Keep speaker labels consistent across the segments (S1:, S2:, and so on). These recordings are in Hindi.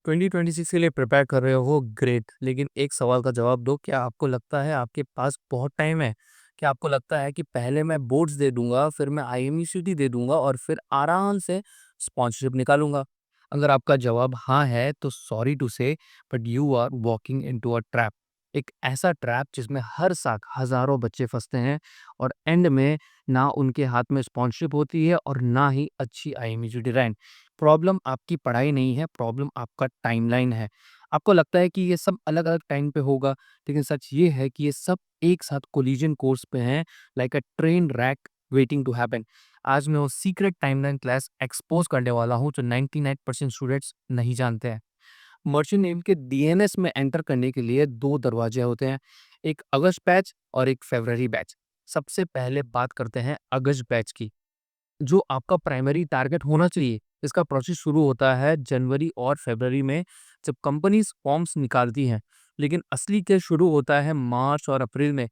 S1: 2026 के लिए प्रिपेयर कर रहे हो, ग्रेट। लेकिन एक सवाल का जवाब दो, क्या आपको लगता है आपके पास बहुत टाइम है? क्या आपको लगता है कि पहले मैं बोर्ड्स दे दूँगा, फिर मैं आईएमयूसीटी दे दूँगा और फिर आराम से स्पॉन्सरशिप निकालूँगा? अगर आपका जवाब हाँ है, तो sorry to say but you are walking into a trap. एक ऐसा ट्रैप जिसमें हर साल हज़ारों बच्चे फँसते हैं और एंड में ना उनके हाथ में स्पॉन्सरशिप होती है और ना ही अच्छी आईएमयूसीटी रैंक। प्रॉब्लम आपकी पढ़ाई नहीं है, प्रॉब्लम आपका टाइमलाइन है। आपको लगता है कि ये सब अलग-अलग टाइम पे होगा, लेकिन सच ये है कि ये सब एक साथ कोलिजन कोर्स पे हैं, like a train wreck waiting to happen. आज मैं वो सीक्रेट टाइमलाइन क्लास एक्सपोज़ करने वाला हूँ, जो 99% स्टूडेंट्स नहीं जानते हैं। मर्चेंट नेवी के डीएनएस में एंटर करने के लिए 2 दरवाजे होते हैं, एक अगस्त बैच और एक फरवरी बैच। सबसे पहले बात करते हैं अगस्त बैच की। जो आपका प्राइमरी टारगेट होना चाहिए। इसका प्रोसेस शुरू होता है जनवरी और फरवरी में, जब कंपनीज़ फॉर्म्स निकालती हैं। लेकिन असली केस शुरू होता है मार्च और अप्रैल में।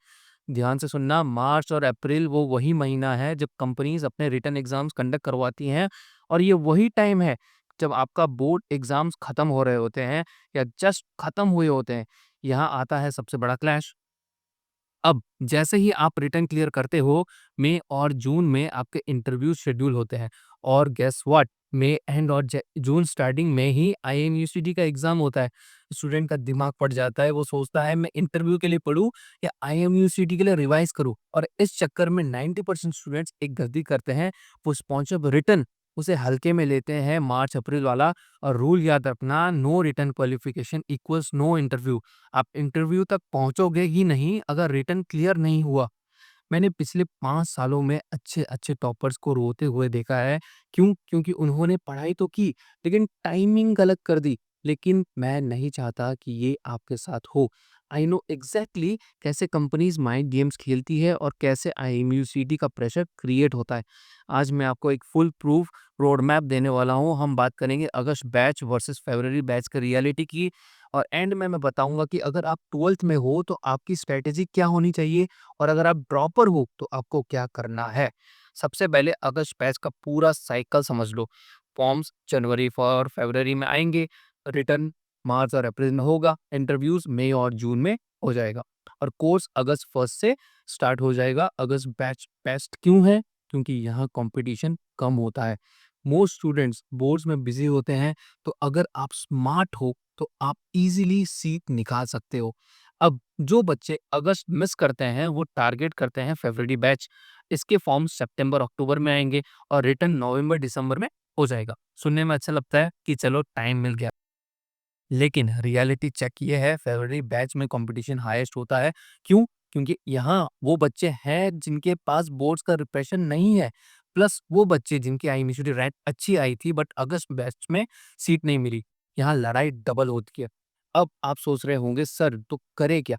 S1: ध्यान से सुनना, मार्च और अप्रैल वो वही महीना है जब कंपनीज़ अपने रिटन एग्ज़ाम्स कंडक्ट करवाती हैं, और ये वही टाइम है जब आपका बोर्ड एग्ज़ाम्स खत्म हो रहे होते हैं या जस्ट खत्म हुए होते हैं। यहाँ आता है सबसे बड़ा क्लैश। अब जैसे ही आप रिटर्न क्लियर करते हो, मई और जून में आपके इंटरव्यू शेड्यूल होते हैं, और गेस व्हाट, मई एंड और जून स्टार्टिंग में ही आईएमयूसीडी का एग्जाम होता है। स्टूडेंट का दिमाग फट जाता है, वो सोचता है मैं इंटरव्यू के लिए पढ़ूं या आईएमयूसीडी के लिए रिवाइज करूं, और इस चक्कर में 90% स्टूडेंट्स एक गलती करते हैं। वो स्पॉन्सर रिटर्न उसे हल्के में लेते हैं, मार्च अप्रैल वाला। और रूल याद रखना, no return qualification equals no interview. आप इंटरव्यू तक पहुंचोगे ही नहीं अगर रिटन क्लियर नहीं हुआ। मैंने पिछले 5 सालों में अच्छे-अच्छे टॉपर्स को रोते हुए देखा है। क्यों? क्योंकि उन्होंने पढ़ाई तो की, लेकिन टाइमिंग गलत कर दी। लेकिन मैं नहीं चाहता कि ये आपके साथ हो। आई नो एग्ज़ैक्टली कैसे कंपनीज़ माइंड गेम्स खेलती है और कैसे आईएमयूसीडी का प्रेशर क्रिएट होता है। आज मैं आपको एक फुल प्रूफ रोड मैप देने वाला हूँ। हम बात करेंगे अगस्त बैच वर्सेस फरवरी बैच की रियलिटी की, और एंड में मैं बताऊँगा कि अगर आप 12th में हो तो आपकी स्ट्रैटेजी क्या होनी चाहिए, और अगर आप ड्रॉपर हो तो आपको क्या करना है। सबसे पहले अगस्त बैच का पूरा साइकिल समझ लो। फॉर्म्स जनवरी और फरवरी में आएँगे, रिटर्न मार्च और अप्रैल में होगा, इंटरव्यूज़ मई और जून में हो जाएगा, और कोर्स अगस्त 1 से स्टार्ट हो जाएगा। अगस्त बैच बेस्ट क्यों है? क्योंकि यहाँ कॉम्पिटिशन कम होता है। मोस्ट स्टूडेंट्स बोर्ड्स में बिज़ी होते हैं, तो अगर आप स्मार्ट हो तो आप इज़िली सीट निकाल सकते हो। अब जो बच्चे अगस्त मिस करते हैं, वो टारगेट करते हैं फरवरी बैच। इसके फॉर्म सितंबर अक्टूबर में आएँगे और रिटर्न नवंबर दिसंबर में हो जाएगा। सुनने में अच्छा लगता है कि चलो टाइम मिल गया। लेकिन रियलिटी चेक ये है, फरवरी बैच में कंपटीशन हाईएस्ट होता है। क्यों? क्योंकि यहाँ वो बच्चे हैं जिनके पास बोर्ड्स का प्रिपरेशन नहीं है, प्लस वो बच्चे जिनकी आईएमयूसीडी रैंक अच्छी आई थी बट अगस्त बैच में सीट नहीं मिली। यहाँ लड़ाई डबल होती है। अब आप सोच रहे होंगे सर तो करे क्या?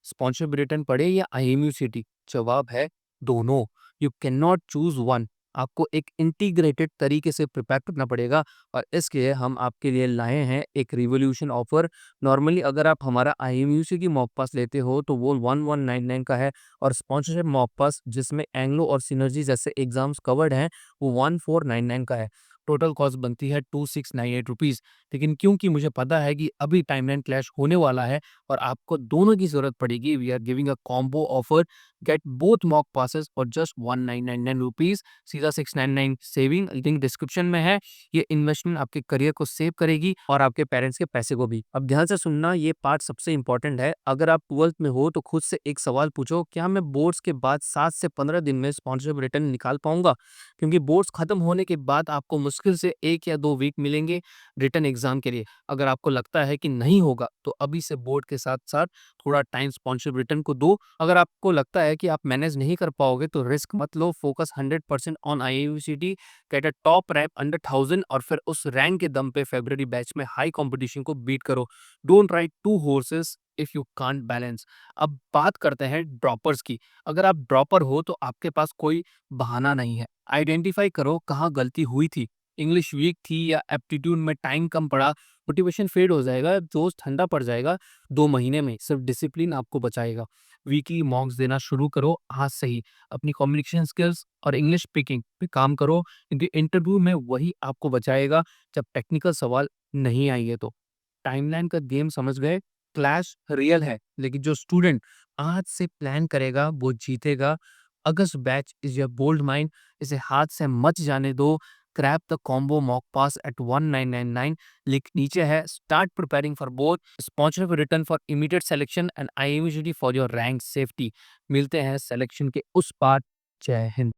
S1: स्पॉन्सरशिप रिटर्न पढ़े या आईएमयूसीडी? जवाब है दोनों। You can not choose one. आपको एक इंटीग्रेटेड तरीके से प्रिपेयर करना पड़ेगा, और इसके लिए हम आपके लिए लाए हैं एक रिवॉल्यूशन ऑफर। नॉर्मली अगर आप हमारा आईएमयूसी की मॉक पास लेते हो तो वो 1199 का है, और स्पॉन्सरशिप मॉक पास जिसमें एंग्लो और सिनर्जी जैसे एग्जाम्स कवर्ड हैं, वो 1499 का है। टोटल कॉस्ट बनती है 2698 रुपीज़। लेकिन क्योंकि मुझे पता है कि अभी टाइमलाइन क्लैश होने वाला है और आपको दोनों की ज़रूरत पड़ेगी, we are giving a combo offer. Get both mock passes for just 1999 rupees. सीधा 699 सेविंग, लिंक डिस्क्रिप्शन में है। ये इन्वेस्टमेंट आपके करियर को सेव करेगी और आपके पेरेंट्स के पैसे को भी। अब ध्यान से सुनना, ये पार्ट सबसे इंपॉर्टेंट है। अगर आप 12th में हो तो खुद से एक सवाल पूछो, क्या मैं बोर्ड्स के बाद 7 से 15 दिन में स्पॉन्सरशिप रिटर्न निकाल पाऊंगा? क्योंकि बोर्ड्स खत्म होने के बाद आपको मुश्किल से 1 या 2 वीक मिलेंगे रिटर्न एग्जाम के लिए। अगर आपको लगता है कि नहीं होगा तो अभी से बोर्ड के साथ साथ थोड़ा टाइम स्पॉन्सरशिप रिटर्न को दो। अगर आपको लगता है कि आप मैनेज नहीं कर पाओगे तो रिस्क मत लो, focus 100% on IIUCT, get a top rank under 1000, और फिर उस रैंक के दम पे फरवरी बैच में हाई कंपटीशन को बीट करो। Don't ride two horses if you can't balance. अब बात करते हैं ड्रॉपर्स की। अगर आप ड्रॉपर हो तो आपके पास कोई बहाना नहीं है। आइडेंटिफाई करो कहाँ गलती हुई थी। इंग्लिश वीक थी या एप्टीट्यूड में टाइम कम पड़ा? मोटिवेशन फेड हो जाएगा, जोश ठंडा पड़ जाएगा। 2 महीने में सिर्फ डिसिप्लिन आपको बचाएगा। वीकली मॉक्स देना शुरू करो आज से ही। अपनी कम्युनिकेशन स्किल्स और इंग्लिश स्पीकिंग पे काम करो, क्योंकि इंटरव्यू में वही आपको बचाएगा जब टेक्निकल सवाल नहीं आएंगे तो। टाइमलाइन का गेम समझ गए, क्लैश रियल है, लेकिन जो स्टूडेंट आज से प्लान करेगा वो जीतेगा। अगस्त batch is your bold mind, इसे हाथ से मत जाने दो। Grab the combo mock pass at 1999, link नीचे है। Start preparing for both, sponsor return for immediate selection and IMG for your rank safety. मिलते हैं सिलेक्शन के उस पार। जय हिंद।